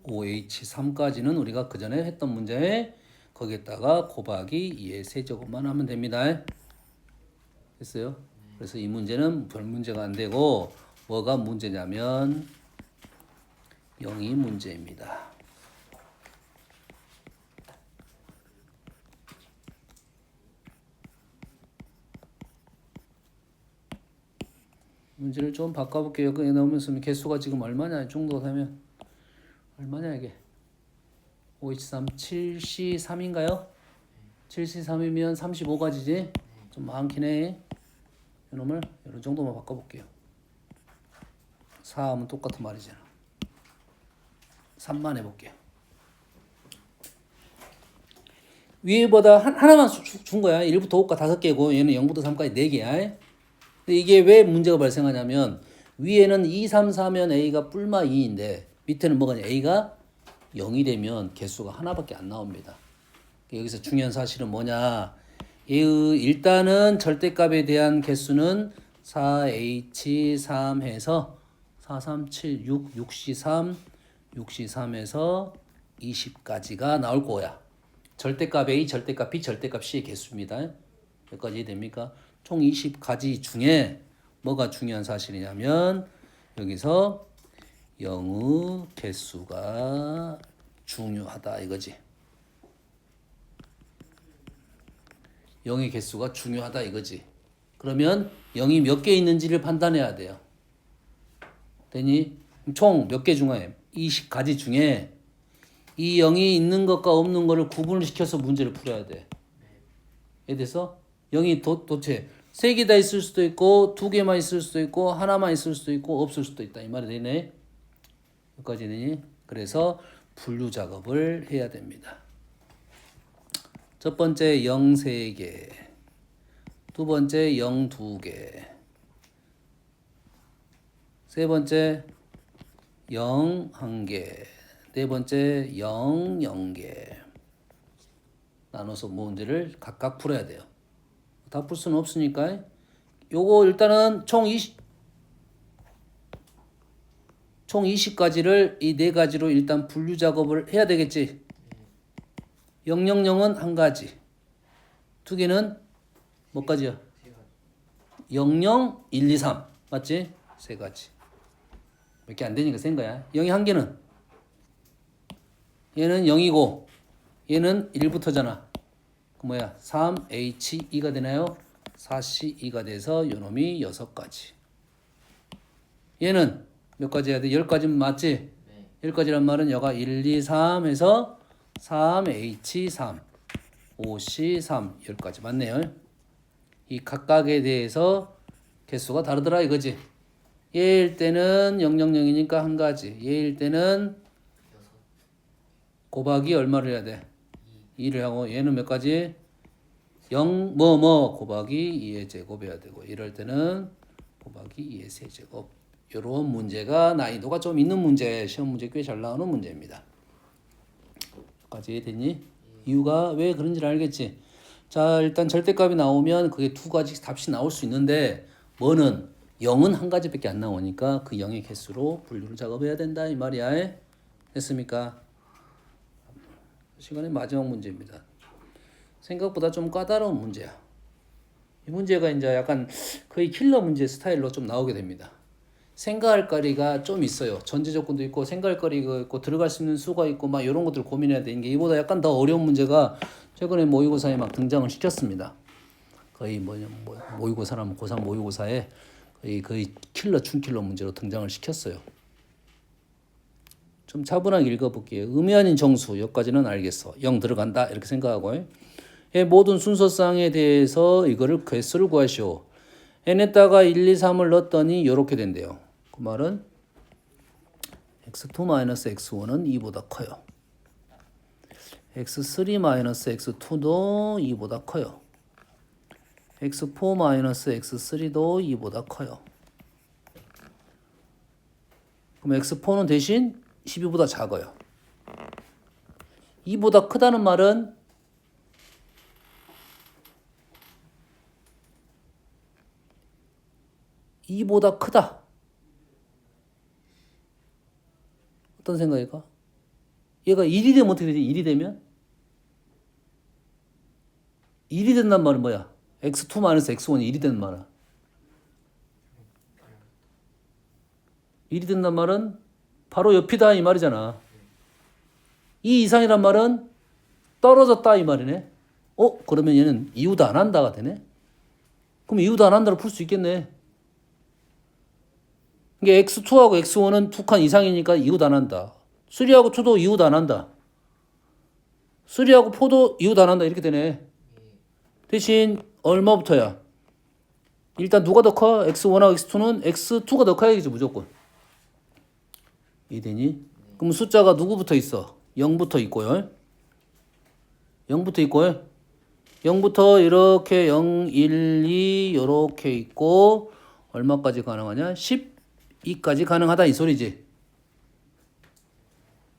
5H3까지는 우리가 그 전에 했던 문제에 거기에다가 곱하기 2의 세제곱만 하면 됩니다. 됐어요? 그래서 이 문제는 별 문제가 안 되고 뭐가 문제냐면 0이 문제입니다. 문제를 좀 바꿔볼게요. 여기 나오면서 개수가 지금 얼마냐? 이 정도 되면 얼마냐 이게? 5H3 7C3인가요? 7C3이면 35가지지? 좀 많긴 해. 이놈을 이런 정도만 바꿔볼게요. 4하면 똑같은 말이잖아. 3만 해볼게요. 위에보다 하나만 준 거야. 1부터 5가 5개고 얘는 0부터 3까지 4개야. 근데 이게 왜 문제가 발생하냐면 위에는 2, 3, 4면 A가 뿔마 2인데 밑에는 뭐가 A가 0이 되면 개수가 하나밖에 안 나옵니다. 여기서 중요한 사실은 뭐냐? 일단은 절대값에 대한 개수는 4H3 해서 4, 3, 7, 6, 6C3, 6C3에서 20까지가 나올 거야. 절대값 A, 절대값 B, 절대값 C의 개수입니다. 여기까지 됩니까? 총 20가지 중에 뭐가 중요한 사실이냐면 여기서 0의 개수가 중요하다 이거지. 0의 개수가 중요하다 이거지. 그러면 0이 몇 개 있는지를 판단해야 돼요. 되니? 총 몇 개 중에 20가지 중에 이 0이 있는 것과 없는 것을 구분시켜서 문제를 풀어야 돼. 이해돼서? 0이 도대체 3개 다 있을 수도 있고 2개만 있을 수도 있고 하나만 있을 수도 있고 없을 수도 있다. 이 말이 되네. 여기까지 되니? 그래서 분류 작업을 해야 됩니다. 첫 번째 0 3개, 두 번째 0 2개, 세 번째 0 1개, 네 번째 0 0개 나눠서 문제를 각각 풀어야 돼요. 다 풀 수는 없으니까 요거 일단은 총 20가지를 이 네 가지로 일단 분류 작업을 해야 되겠지. 000은 한 가지. 두 개는 몇 가지야? 00, 1, 2, 3. 맞지? 세 가지. 몇 개 안 되니까 센 거야. 0이 한 개는 얘는 0이고 얘는 1부터잖아. 그 뭐야? 3H2가 되나요? 4C2가 돼서 요놈이 6가지. 얘는 몇 가지 해야 돼? 10가지면 맞지? 10가지란 말은 여가 1, 2, 3 해서 3H3 5C3 여기까지 맞네요. 이 각각에 대해서 개수가 다르더라 이거지. 얘일 때는 000이니까 한 가지. 얘일 때는 곱하기 얼마를 해야 돼? 2를 하고 얘는 몇 가지? 0 뭐뭐 곱하기 2의 제곱해야 되고 이럴 때는 곱하기 2의 세제곱. 요런 문제가 난이도가 좀 있는 문제, 시험 문제 꽤 잘 나오는 문제입니다. 여기까지 됐니? 이유가 왜 그런지를 알겠지? 자, 일단 절대값이 나오면 그게 두 가지 값이 나올 수 있는데 뭐는 0은 한 가지밖에 안 나오니까 그 0의 개수로 분류를 작업해야 된다 이 말이야. 됐습니까? 시간의 마지막 문제입니다. 생각보다 좀 까다로운 문제야. 이 문제가 이제 약간 거의 킬러 문제 스타일로 좀 나오게 됩니다. 생각할 거리가 좀 있어요. 전제 조건도 있고 생각할 거리가 있고 들어갈 수 있는 수가 있고 막 이런 것들 고민해야 되는 게 이보다 약간 더 어려운 문제가 최근에 모의고사에 막 등장을 시켰습니다. 거의 모의고사라면 고3 모의고사에 거의 킬러 춘킬러 문제로 등장을 시켰어요. 좀 차분하게 읽어볼게요. 의미 아닌 정수 여기까지는 알겠어. 0 들어간다 이렇게 생각하고 모든 순서상에 대해서 이거를 개수를 구하시오. n에다가 1, 2, 3을 넣었더니 이렇게 된대요. 그 말은 x2-x1은 2보다 커요. x3-x2도 2보다 커요. x4-x3도 2보다 커요. 그럼 x4는 대신 12보다 작아요. 2보다 크다는 말은 이보다 크다. 어떤 생각일까? 얘가 1이 되면 어떻게 되지? 1이 되면? 1이 된단 말은 뭐야? x2-x1이 1이 되는 말이야. 1이 된단 말은 바로 옆이다 이 말이잖아. 2 이상이란 말은 떨어졌다 이 말이네. 그러면 얘는 이유도 안 한다가 되네. 그럼 이유도 안 한다로 풀 수 있겠네. 이게 x2하고 x1은 두 칸 이상이니까 이웃 안 한다. 3하고 2도 이웃 안 한다. 3하고 4도 이웃 안 한다. 이렇게 되네. 대신 얼마부터야? 일단 누가 더 커? x1하고 x2는 x2가 더 커야겠지 무조건. 이해되니? 그럼 숫자가 누구부터 있어? 0부터 있고요. 0부터 있고요. 0부터 이렇게 0, 1, 2 이렇게 있고 얼마까지 가능하냐? 12까지 가능하다 이 소리지.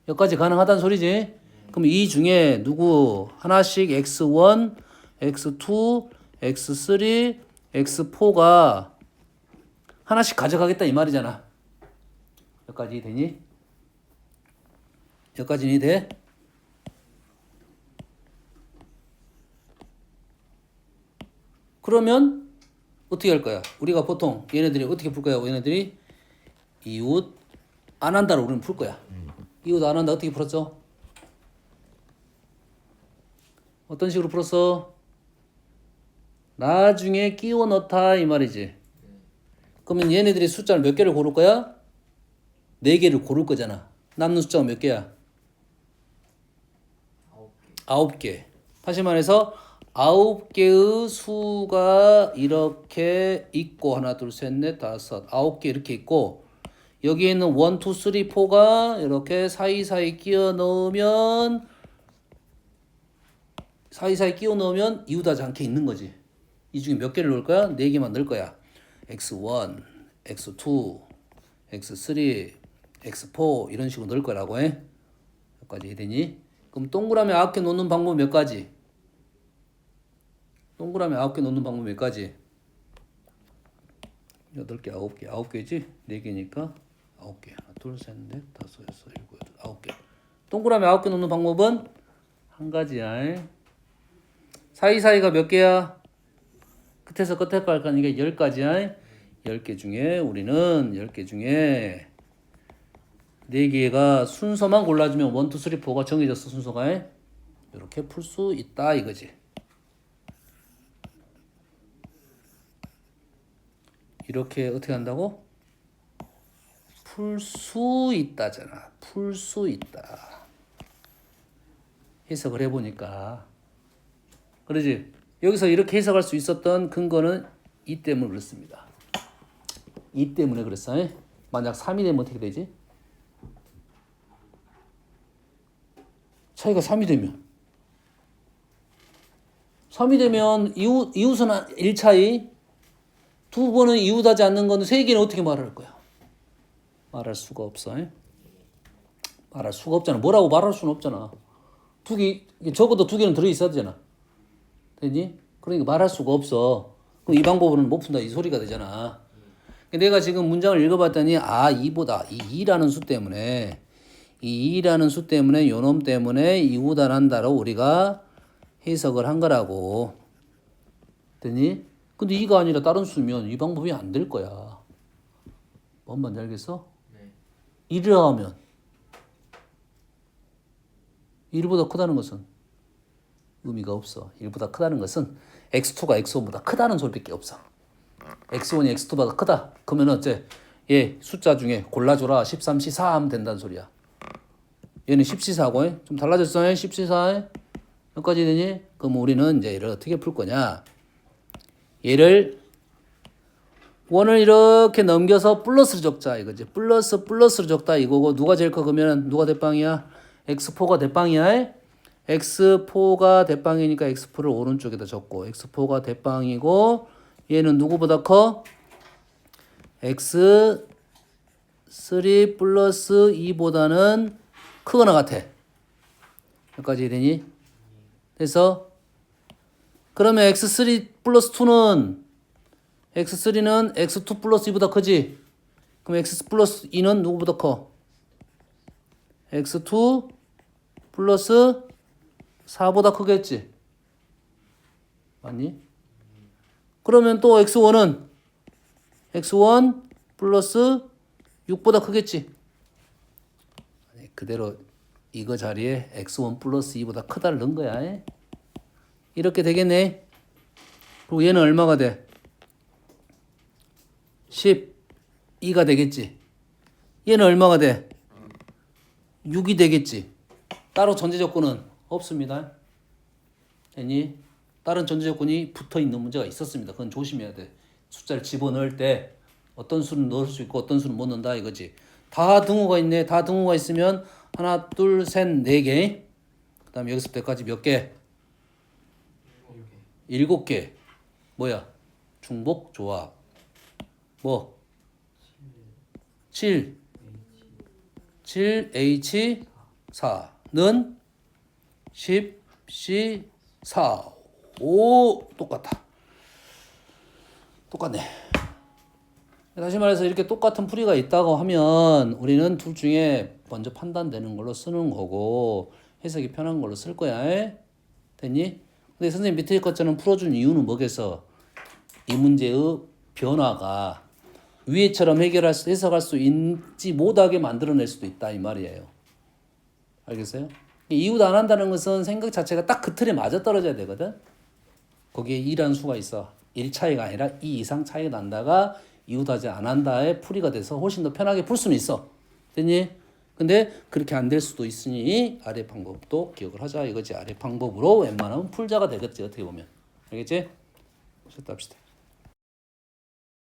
여기까지 가능하다는 소리지. 그럼 이 중에 누구 하나씩 x1, x2, x3, x4가 하나씩 가져가겠다 이 말이잖아. 여기까지 되니? 여기까지는 돼? 그러면 어떻게 할 거야? 우리가 보통 얘네들이 어떻게 풀 거야? 얘네들이 이웃 안 한다로 우리는 풀 거야. 이웃 안 한다 어떻게 풀었죠? 어떤 식으로 풀었어? 나중에 끼워 넣다 이 말이지. 그러면 얘네들이 숫자를 몇 개를 고를 거야? 4개를 고를 거잖아. 남는 숫자가 몇 개야? 9개. 다시 말해서 9개의 수가 이렇게 있고 하나 둘 셋 넷 다섯 9개 이렇게 있고 여기에 있는 1, 2, 3, 4가 이렇게 사이사이 끼워 넣으면 이웃하지 않게 있는 거지. 이 중에 몇 개를 넣을 거야? 4개만 넣을 거야. x1, x2, x3, x4 이런 식으로 넣을 거라고 해. 여기까지 이해되니? 그럼 동그라미 9개 놓는 방법 몇 가지? 동그라미 9개 놓는 방법 몇 가지? 8개, 9개, 9개지? 4개니까 9개. 하나, 둘, 셋, 넷, 다섯, 여섯, 일곱, 여덟, 9개. 동그라미 9개 놓는 방법은 한 가지야. 사이사이가 몇 개야? 끝에서 끝에까지 가니까 10가지야. 10개 중에 우리는 10개 중에 4개가 순서만 골라주면 1, 2, 3, 4가 정해졌어 순서가. 이렇게 풀 수 있다 이거지. 이렇게 어떻게 한다고? 풀 수 있다잖아. 풀 수 있다. 해석을 해보니까. 그러지? 여기서 이렇게 해석할 수 있었던 근거는 이 때문에 그렇습니다. 이 때문에 그랬어. 만약 3이 되면 어떻게 되지? 차이가 3이 되면 3이 되면 이웃은 1차이, 두 번은 이웃하지 않는 건 세 개는 어떻게 말할 거야? 말할 수가 없어. 말할 수가 없잖아. 뭐라고 말할 수는 없잖아. 두 개, 적어도 두 개는 들어있어야 되잖아. 되니? 그러니까 말할 수가 없어. 그럼 이 방법으로는 못 푼다 이 소리가 되잖아. 내가 지금 문장을 읽어봤더니 이보다 이 2라는 수 때문에 이 2라는 수 때문에 요놈 때문에 이웃안한다로 우리가 해석을 한 거라고. 되니? 근데 이가 아니라 다른 수면 이 방법이 안 될 거야. 뭔 말인지 알겠어? 네. 1이라 하면 1보다 크다는 것은 의미가 없어. 1보다 크다는 것은 x2가 x1보다 크다는 소리밖에 없어. x1이 x2보다 크다. 그러면 어째? 얘 숫자 중에 골라줘라. 13C4 하면 된다는 소리야. 얘는 10C4고 좀 달라졌어. 10C4 여기까지 되니? 그럼 우리는 이제 얘를 어떻게 풀 거냐? 얘를 원을 이렇게 넘겨서 플러스로 적자 이거지. 플러스로 적다 이거고 누가 제일 커 그러면 누가 대빵이야? x4가 대빵이야. x4가 대빵이니까 x4를 오른쪽에다 적고 x4가 대빵이고 얘는 누구보다 커? x3 플러스 2보다는 크거나 같아. 여기까지 되니? 그래서 그러면 x3 플러스 2는 x3는 x2 플러스 2보다 크지? 그럼 x 플러스 2는 누구보다 커? x2 플러스 4보다 크겠지? 맞니? 그러면 또 x1은 x1 플러스 6보다 크겠지? 아니, 그대로 이거 자리에 x1 플러스 2보다 크다를 넣은 거야. 이렇게 되겠네. 그리고 얘는 얼마가 돼? 12가 되겠지. 얘는 얼마가 돼? 6이 되겠지. 따로 전제 조건은 없습니다. 아니, 다른 전제 조건이 붙어 있는 문제가 있었습니다. 그건 조심해야 돼. 숫자를 집어넣을 때 어떤 수는 넣을 수 있고 어떤 수는 못 넣는다 이거지. 다 등호가 있네. 다 등호가 있으면 하나, 둘, 셋, 네 개. 그 다음에 여기서 때까지 몇 개? 7개. 뭐야? 중복 조합. 뭐? 7H4는 10C4. 오, 똑같아. 똑같네. 다시 말해서 이렇게 똑같은 풀이가 있다고 하면 우리는 둘 중에 먼저 판단되는 걸로 쓰는 거고 해석이 편한 걸로 쓸 거야. 됐니? 근데 선생님 밑에 것처럼 풀어준 이유는 뭐겠어? 이 문제의 변화가 위에처럼 해석할 수 있지 못하게 만들어낼 수도 있다 이 말이에요. 알겠어요? 이웃 안 한다는 것은 생각 자체가 딱 그 틀에 맞아떨어져야 되거든. 거기에 2라는 수가 있어. 1 차이가 아니라 2 이상 차이가 난다가 이웃하지 안 한다의 풀이가 돼서 훨씬 더 편하게 풀 수는 있어. 됐니? 근데 그렇게 안 될 수도 있으니 아래 방법도 기억을 하자 이거지. 아래 방법으로 웬만하면 풀자가 되겠지 어떻게 보면. 알겠지? 쉬었다 합시다.